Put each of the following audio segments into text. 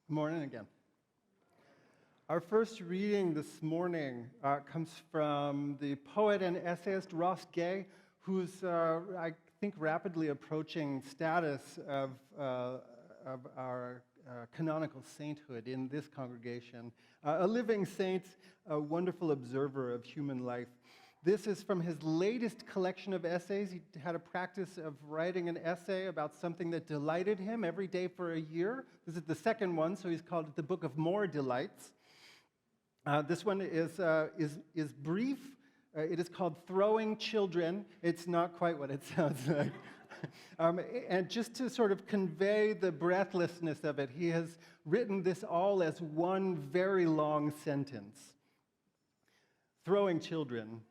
Good morning again. Our first reading this morning comes from the poet and essayist Ross Gay, who's, I think, rapidly approaching status of our canonical sainthood in this congregation. A living saint, a wonderful observer of human life. This is from his latest collection of essays. He had a practice of writing an essay about something that delighted him every day for a year. This is the second one, so he's called it the Book of More Delights. This one is brief. It is called Throwing Children. It's not quite what it sounds like. And just to sort of convey the breathlessness of it, he has written this all as one very long sentence. Throwing children.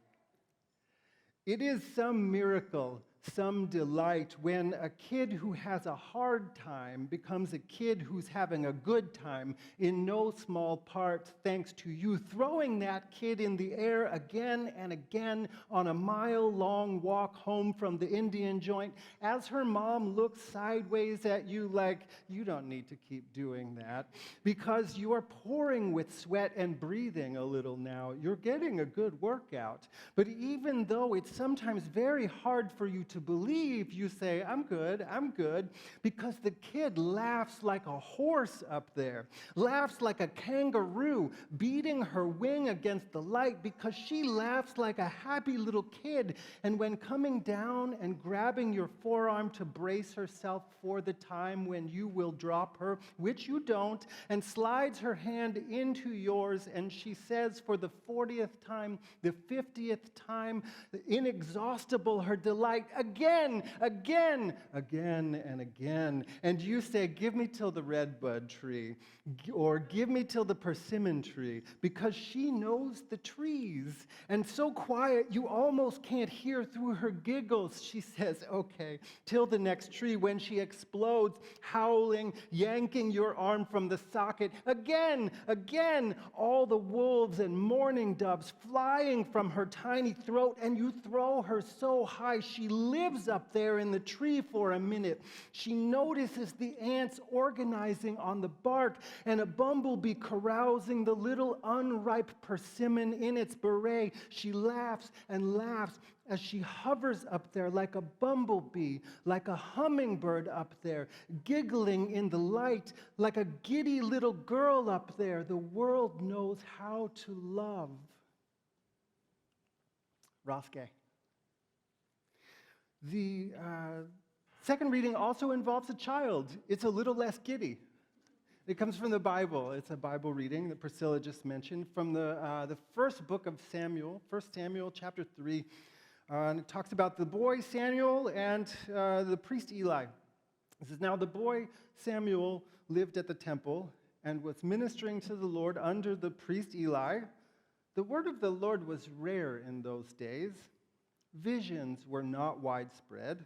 It is some miracle, some delight when a kid who has a hard time becomes a kid who's having a good time, in no small part thanks to you throwing that kid in the air again and again on a mile-long walk home from the Indian joint as her mom looks sideways at you like, you don't need to keep doing that, because you are pouring with sweat and breathing a little now. You're getting a good workout. But even though it's sometimes very hard for you to believe, you say, I'm good, because the kid laughs like a horse up there, laughs like a kangaroo, beating her wing against the light because she laughs like a happy little kid. And when coming down and grabbing your forearm to brace herself for the time when you will drop her, which you don't, and slides her hand into yours, and she says for the 40th time, the 50th time, inexhaustible her delight, again, and again. And you say, give me till the redbud tree, or give me till the persimmon tree, because she knows the trees. And so quiet, you almost can't hear through her giggles. She says, okay, till the next tree, when she explodes, howling, yanking your arm from the socket. Again, all the wolves and mourning doves flying from her tiny throat, and you throw her so high she lives up there in the tree for a minute. She notices the ants organizing on the bark and a bumblebee carousing the little unripe persimmon in its beret. She laughs and laughs as she hovers up there like a bumblebee, like a hummingbird up there, giggling in the light, like a giddy little girl up there. The world knows how to love. Ross Gay. The second reading also involves a child. It's a little less giddy. It comes from the Bible. It's a Bible reading that Priscilla just mentioned from the first book of Samuel, 1 Samuel chapter 3. And it talks about the boy Samuel and the priest Eli. It says, now the boy Samuel lived at the temple and was ministering to the Lord under the priest Eli. The word of the Lord was rare in those days. Visions were not widespread.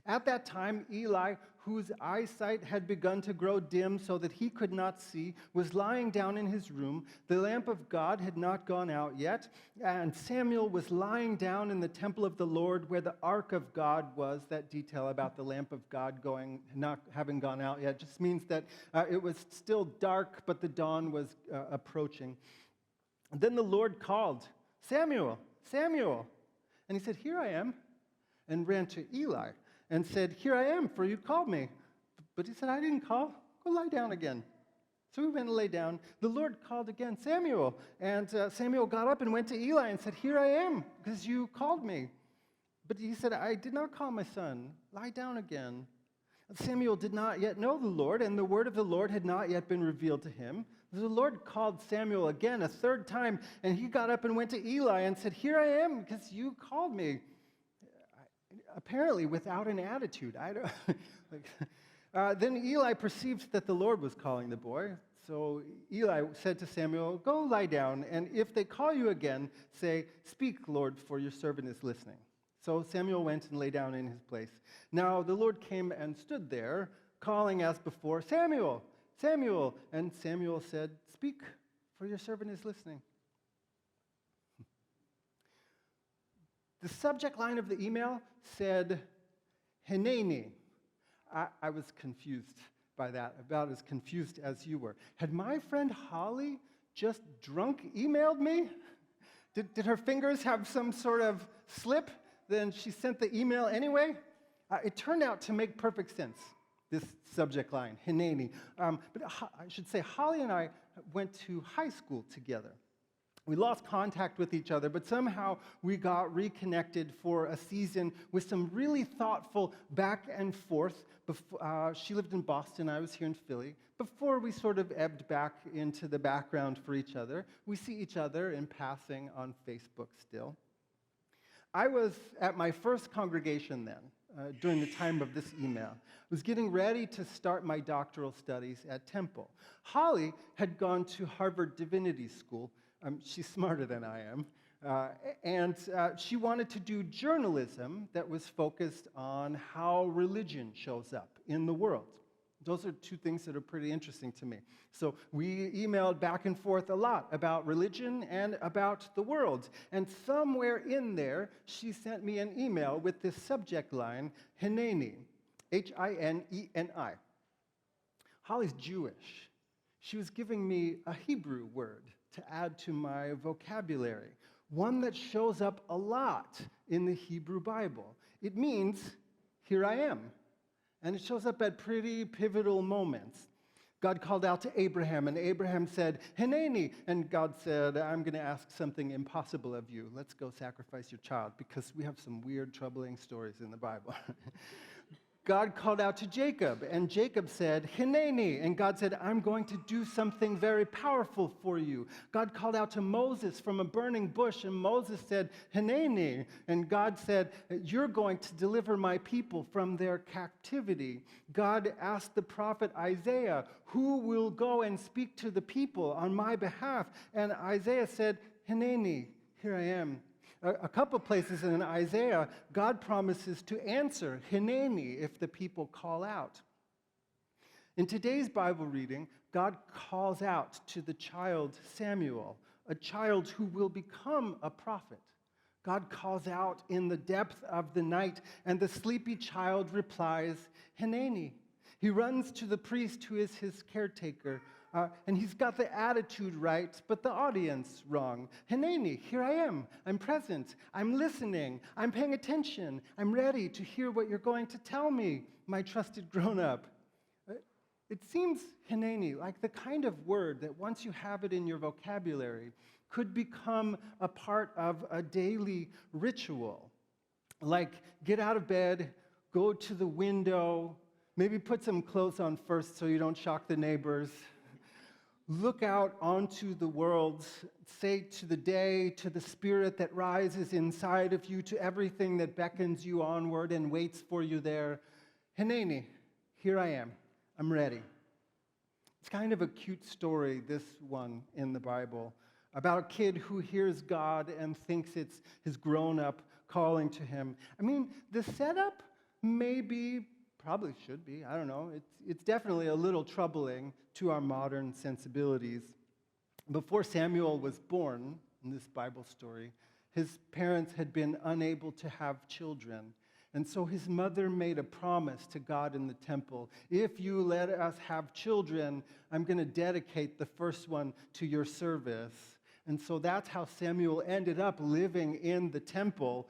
At that time, Eli, whose eyesight had begun to grow dim so that he could not see, was lying down in his room. The lamp of God had not gone out yet, and Samuel was lying down in the temple of the Lord where the ark of God was. That detail about the lamp of God not having gone out yet just means that it was still dark, but the dawn was approaching. And then the Lord called, Samuel, Samuel. And he said, here I am, and ran to Eli and said, here I am, for you called me. But he said, I didn't call. Go lie down again. So he went and lay down. The Lord called again, Samuel. And Samuel got up and went to Eli and said, here I am, because you called me. But he said, I did not call my son. Lie down again. Samuel did not yet know the Lord, and the word of the Lord had not yet been revealed to him. The Lord called Samuel again a third time, and he got up and went to Eli and said, here I am, because you called me. Apparently without an attitude. Then Eli perceived that the Lord was calling the boy. So Eli said to Samuel, go lie down, and if they call you again, say, speak, Lord, for your servant is listening. So Samuel went and lay down in his place. Now the Lord came and stood there, calling as before, Samuel, Samuel. And Samuel said, speak, for your servant is listening. The subject line of the email said, Hineni. I was confused by that, about as confused as you were. Had my friend Holly just drunk emailed me? Did her fingers have some sort of slip? Then she sent the email anyway? It turned out to make perfect sense, this subject line, Hineni. But I should say, Holly and I went to high school together. We lost contact with each other, but somehow we got reconnected for a season with some really thoughtful back and forth. She lived in Boston, I was here in Philly. Before we sort of ebbed back into the background for each other, we see each other in passing on Facebook still. I was at my first congregation then, during the time of this email. I was getting ready to start my doctoral studies at Temple. Holly had gone to Harvard Divinity School. She's smarter than I am. And she wanted to do journalism that was focused on how religion shows up in the world. Those are two things that are pretty interesting to me. So we emailed back and forth a lot about religion and about the world. And somewhere in there, she sent me an email with this subject line, Hineni, Hineni. Holly's Jewish. She was giving me a Hebrew word to add to my vocabulary, one that shows up a lot in the Hebrew Bible. It means, here I am. And it shows up at pretty pivotal moments. God called out to Abraham, and Abraham said, Hineni. And God said, I'm going to ask something impossible of you. Let's go sacrifice your child, because we have some weird, troubling stories in the Bible. God called out to Jacob, and Jacob said, Hineni. And God said, I'm going to do something very powerful for you. God called out to Moses from a burning bush, and Moses said, Hineni. And God said, you're going to deliver my people from their captivity. God asked the prophet Isaiah, who will go and speak to the people on my behalf? And Isaiah said, Hineni, here I am. A couple places in Isaiah, God promises to answer, Hineni, if the people call out. In today's Bible reading, God calls out to the child Samuel, a child who will become a prophet. God calls out in the depth of the night, and the sleepy child replies, Hineni. He runs to the priest who is his caretaker, and he's got the attitude right, but the audience wrong. Hineni, here I am. I'm present. I'm listening. I'm paying attention. I'm ready to hear what you're going to tell me, my trusted grown-up. It seems, Hineni, like the kind of word that once you have it in your vocabulary could become a part of a daily ritual. Like get out of bed, go to the window, maybe put some clothes on first so you don't shock the neighbors. Look out onto the world, say to the day, to the spirit that rises inside of you, to everything that beckons you onward and waits for you there. Hineni, here I am. I'm ready. It's kind of a cute story, this one in the Bible, about a kid who hears God and thinks it's his grown-up calling to him. I mean, the setup probably should be, I don't know. It's definitely a little troubling to our modern sensibilities. Before Samuel was born, in this Bible story, his parents had been unable to have children. And so his mother made a promise to God in the temple. If you let us have children, I'm going to dedicate the first one to your service. And so that's how Samuel ended up living in the temple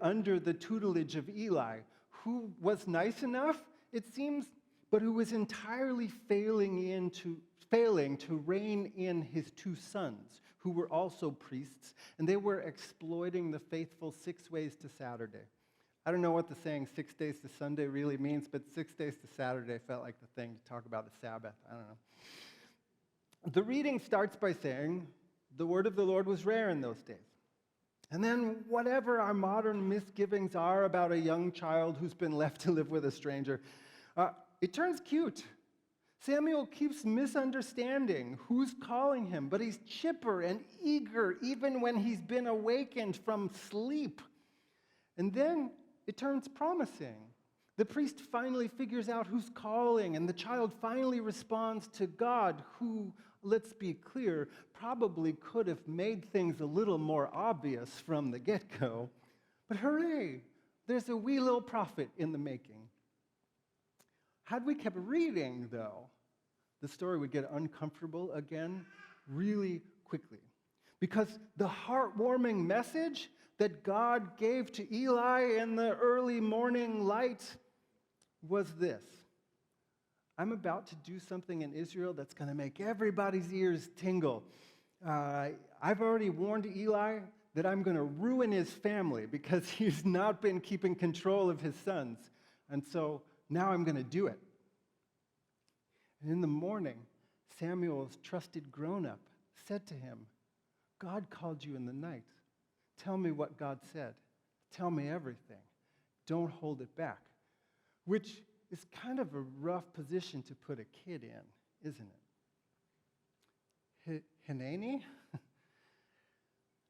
under the tutelage of Eli, who was nice enough, it seems, but who was entirely failing to rein in his two sons, who were also priests, and they were exploiting the faithful 6 ways to Saturday. I don't know what the saying 6 days to Sunday really means, but 6 days to Saturday felt like the thing to talk about the Sabbath. I don't know. The reading starts by saying, the word of the Lord was rare in those days. And then whatever our modern misgivings are about a young child who's been left to live with a stranger, it turns cute. Samuel keeps misunderstanding who's calling him, but he's chipper and eager even when he's been awakened from sleep. And then it turns promising. The priest finally figures out who's calling, and the child finally responds to God, who, let's be clear, probably could have made things a little more obvious from the get-go. But hooray, there's a wee little prophet in the making. Had we kept reading, though, the story would get uncomfortable again really quickly. Because the heartwarming message that God gave to Eli in the early morning light was this: I'm about to do something in Israel that's going to make everybody's ears tingle. I've already warned Eli that I'm going to ruin his family because he's not been keeping control of his sons. And so now I'm going to do it. And in the morning, Samuel's trusted grown-up said to him, God called you in the night. Tell me what God said. Tell me everything. Don't hold it back. Which is kind of a rough position to put a kid in, isn't it? Hineni?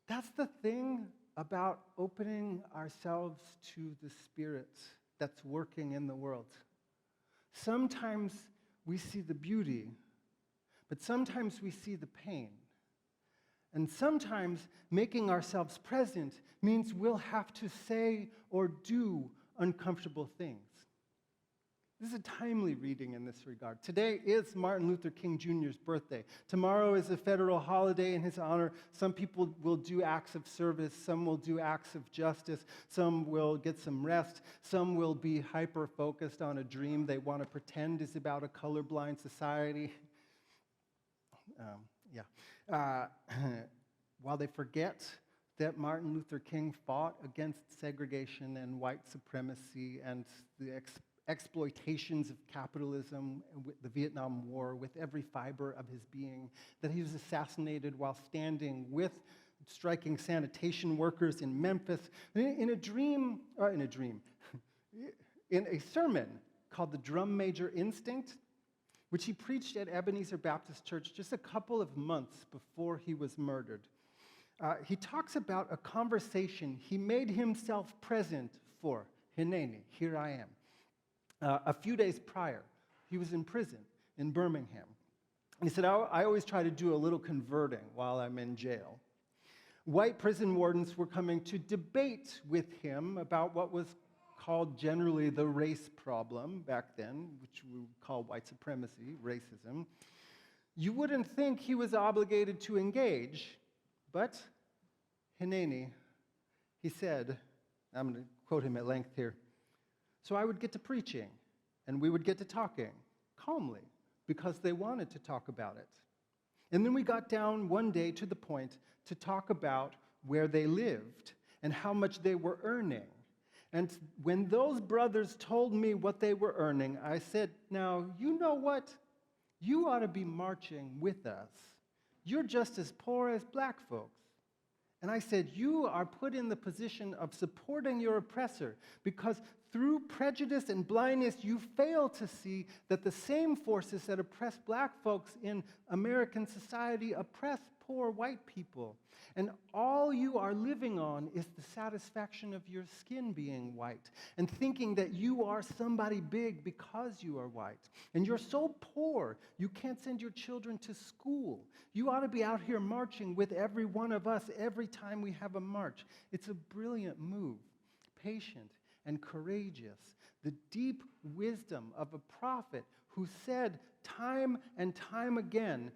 That's the thing about opening ourselves to the Spirit that's working in the world. Sometimes we see the beauty, but sometimes we see the pain. And sometimes making ourselves present means we'll have to say or do uncomfortable things. This is a timely reading in this regard. Today is Martin Luther King Jr.'s birthday. Tomorrow is a federal holiday in his honor. Some people will do acts of service. Some will do acts of justice. Some will get some rest. Some will be hyper-focused on a dream they want to pretend is about a colorblind society. While they forget that Martin Luther King fought against segregation and white supremacy and the exploitations of capitalism, with the Vietnam War, with every fiber of his being, that he was assassinated while standing with striking sanitation workers in Memphis, in a sermon called The Drum Major Instinct, which he preached at Ebenezer Baptist Church just a couple of months before he was murdered. He talks about a conversation he made himself present for. Hineni, here I am. A few days prior, he was in prison in Birmingham. And he said, I always try to do a little converting while I'm in jail. White prison wardens were coming to debate with him about what was called generally the race problem back then, which we would call white supremacy, racism. You wouldn't think he was obligated to engage, but Hineni, he said, I'm going to quote him at length here, so I would get to preaching, and we would get to talking calmly, because they wanted to talk about it. And then we got down one day to the point to talk about where they lived and how much they were earning. And when those brothers told me what they were earning, I said, now, you know what? You ought to be marching with us. You're just as poor as black folks. And I said, you are put in the position of supporting your oppressor because through prejudice and blindness, you fail to see that the same forces that oppress black folks in American society oppress poor white people. And all you are living on is the satisfaction of your skin being white and thinking that you are somebody big because you are white. And you're so poor, you can't send your children to school. You ought to be out here marching with every one of us every time we have a march. It's a brilliant move, patient and courageous, the deep wisdom of a prophet who said time and time again,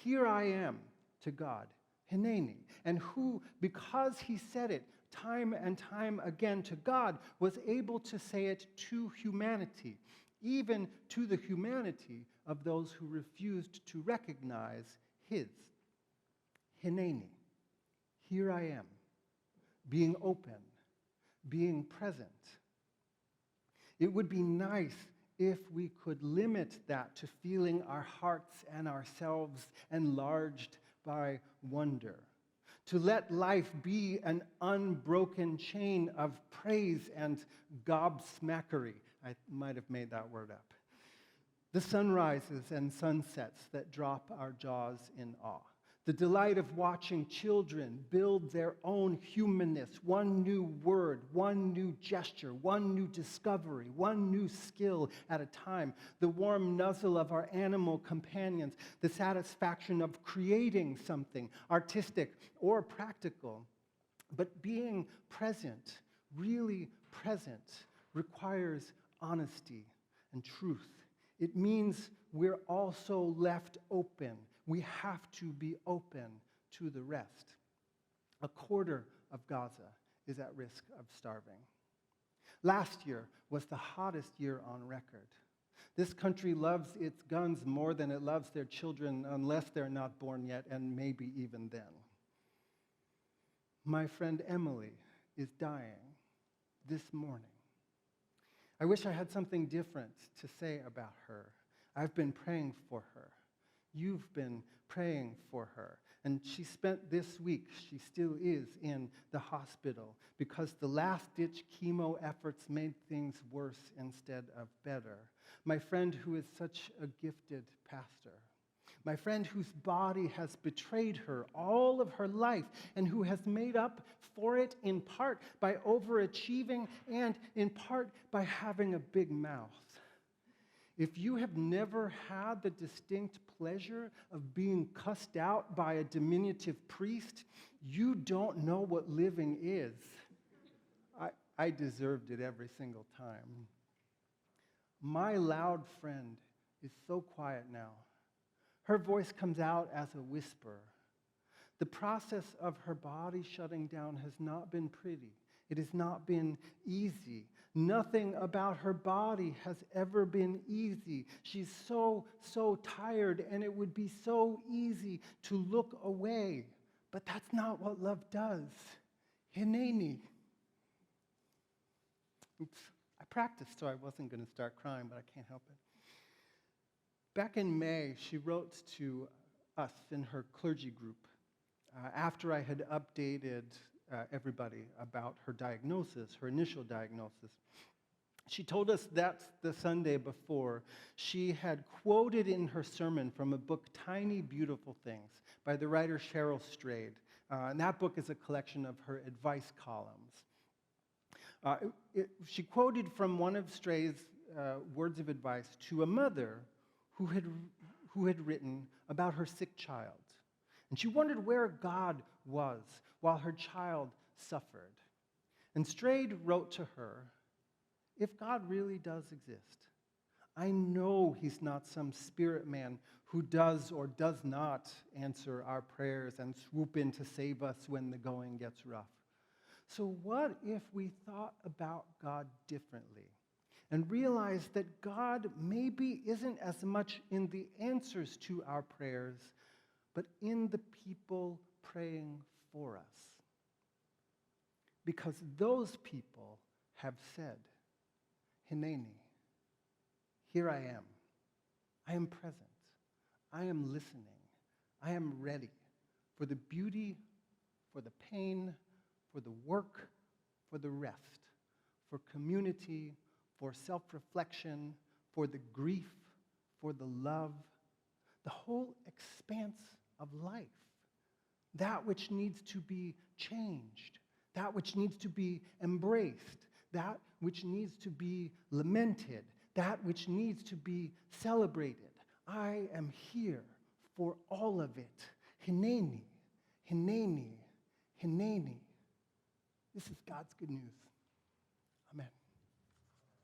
here I am, to God, Hineni, and who, because he said it time and time again to God, was able to say it to humanity, even to the humanity of those who refused to recognize his. Hineni, here I am, being open, being present. It would be nice if we could limit that to feeling our hearts and ourselves enlarged by wonder, to let life be an unbroken chain of praise and gobsmackery. I might have made that word up. The sunrises and sunsets that drop our jaws in awe. The delight of watching children build their own humanness, one new word, one new gesture, one new discovery, one new skill at a time. The warm nuzzle of our animal companions, the satisfaction of creating something artistic or practical. But being present, really present, requires honesty and truth. It means we're also left open. We have to be open to the rest. A quarter of Gaza is at risk of starving. Last year was the hottest year on record. This country loves its guns more than it loves their children, unless they're not born yet, and maybe even then. My friend Emily is dying this morning. I wish I had something different to say about her. I've been praying for her. You've been praying for her. And she spent this week, she still is, in the hospital because the last-ditch chemo efforts made things worse instead of better. My friend who is such a gifted pastor. My friend whose body has betrayed her all of her life and who has made up for it in part by overachieving and in part by having a big mouth. If you have never had the distinct pleasure of being cussed out by a diminutive priest, you don't know what living is. I deserved it every single time. My loud friend is so quiet now. Her voice comes out as a whisper. The process of her body shutting down has not been pretty. It has not been easy. Nothing about her body has ever been easy. She's so tired, and it would be so easy to look away. But that's not what love does. Hineni. Oops, I practiced so I wasn't going to start crying, but I can't help it. Back in May, she wrote to us in her clergy group after I had updated everybody about her diagnosis, her initial diagnosis. She told us that the Sunday before, she had quoted in her sermon from a book, Tiny Beautiful Things, by the writer Cheryl Strayed. And that book is a collection of her advice columns. She quoted from one of Strayed's words of advice to a mother who had written about her sick child. And she wondered where God was while her child suffered. And Strayed wrote to her, if God really does exist, I know he's not some spirit man who does or does not answer our prayers and swoop in to save us when the going gets rough. So what if we thought about God differently and realized that God maybe isn't as much in the answers to our prayers, but in the people praying for us? Because those people have said, Hineni, here I am. I am present. I am listening. I am ready for the beauty, for the pain, for the work, for the rest, for community, for self-reflection, for the grief, for the love, the whole expanse of life, that which needs to be changed, that which needs to be embraced, that which needs to be lamented, that which needs to be celebrated. I am here for all of it. Hineni, Hineni, Hineni. This is God's good news.